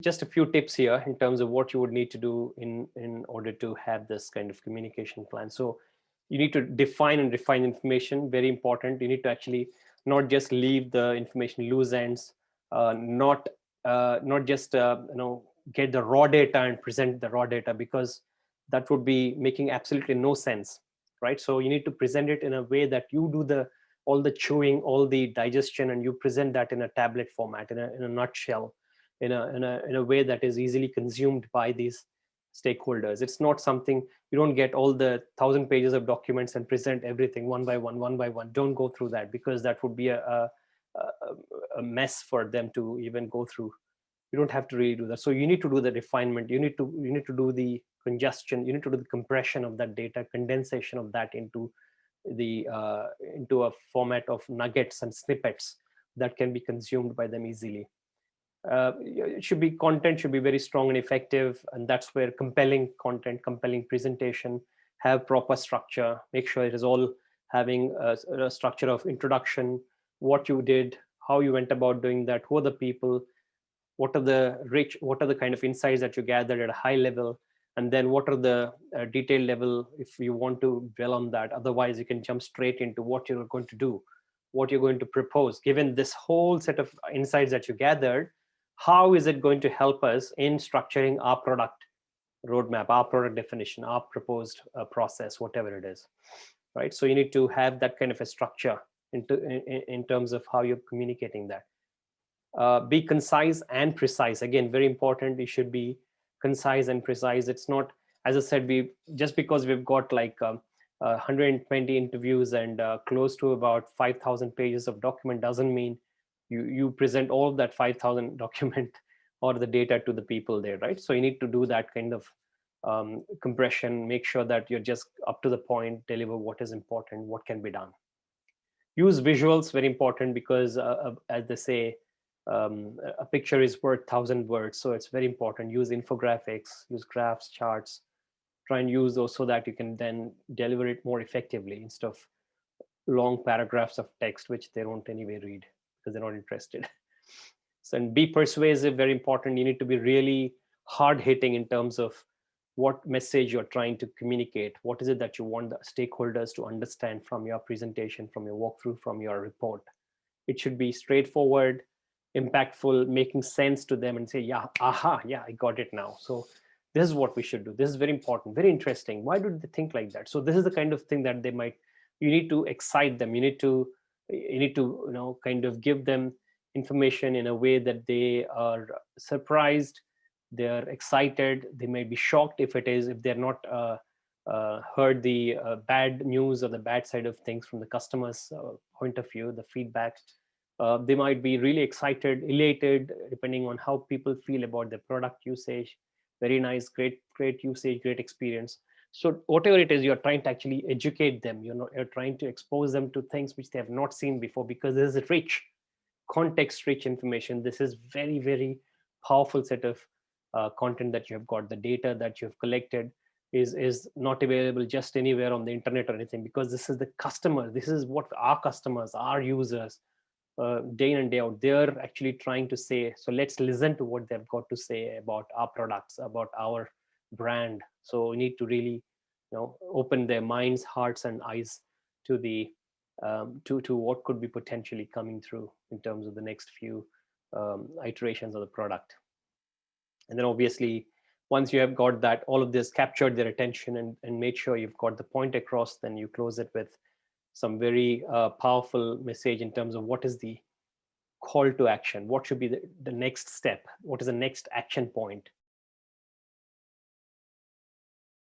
Just a few tips here in terms of what you would need to do in order to have this kind of communication plan. So you need to define and refine information, very important. You need to actually not just leave the information loose ends, not just get the raw data and present the raw data, because that would be making absolutely no sense, right? So you need to present it in a way that you do the all the chewing, all the digestion, and you present that in a tablet format, in a nutshell, in a way that is easily consumed by these stakeholders. It's not something, you don't get all the 1,000 pages of documents and present everything one by one. Don't go through that, because that would be a mess for them to even go through. You don't have to really do that. So you need to do the refinement. You need to do the congestion. You need to do the compression of that data, condensation of that into a format of nuggets and snippets that can be consumed by them easily. It should be, content should be very strong and effective, and that's where compelling content, compelling presentation, have proper structure. Make sure it is all having a structure of introduction, what you did, how you went about doing that, who are the people, what are the kind of insights that you gathered at a high level, and then what are the detailed level if you want to dwell on that. Otherwise you can jump straight into what you're going to do, what you're going to propose. Given this whole set of insights that you gathered, how is it going to help us in structuring our product roadmap, our product definition, our proposed process, whatever it is, right? So you need to have that kind of a structure in terms of how you're communicating that. Be concise and precise. Again, very important. You should be concise and precise. It's not, as I said, we just because we've got like 120 interviews and close to about 5,000 pages of document doesn't mean you present all of that 5,000 document or the data to the people there, right? So you need to do that kind of compression, make sure that you're just up to the point, deliver what is important, what can be done. Use visuals, very important, because as they say, a picture is worth 1,000 words. So it's very important. Use infographics, use graphs, charts, try and use those so that you can then deliver it more effectively instead of long paragraphs of text, which they don't anyway read because they're not interested. So, and be persuasive, very important. You need to be really hard hitting in terms of what message you're trying to communicate. What is it that you want the stakeholders to understand from your presentation, from your walkthrough, from your report? It should be straightforward, impactful, making sense to them, and say, yeah, aha, yeah, I got it now. So this is what we should do. This is very important, very interesting. Why do they think like that? So this is the kind of thing that they might, you need to excite them. You need to kind of give them information in a way that they are surprised, they're excited, they may be shocked if they're not heard the bad news or the bad side of things from the customer's point of view, the feedback. They might be really excited, elated, depending on how people feel about their product usage. Very nice, great usage, great experience. So whatever it is, you're trying to actually educate them. You're trying to expose them to things which they have not seen before, because this is rich, context-rich information. This is very, very powerful set of content that you have got. The data that you have collected is not available just anywhere on the internet or anything, because this is the customer. This is what our customers, our users, day in and day out, they're actually trying to say. So let's listen to what they've got to say about our products, about our brand. So we need to really open their minds, hearts, and eyes to the to what could be potentially coming through in terms of the next few iterations of the product. And then obviously, once you have got that, all of this captured their attention and made sure you've got the point across, then you close it with some very powerful message in terms of what is the call to action, what should be the next step, what is the next action point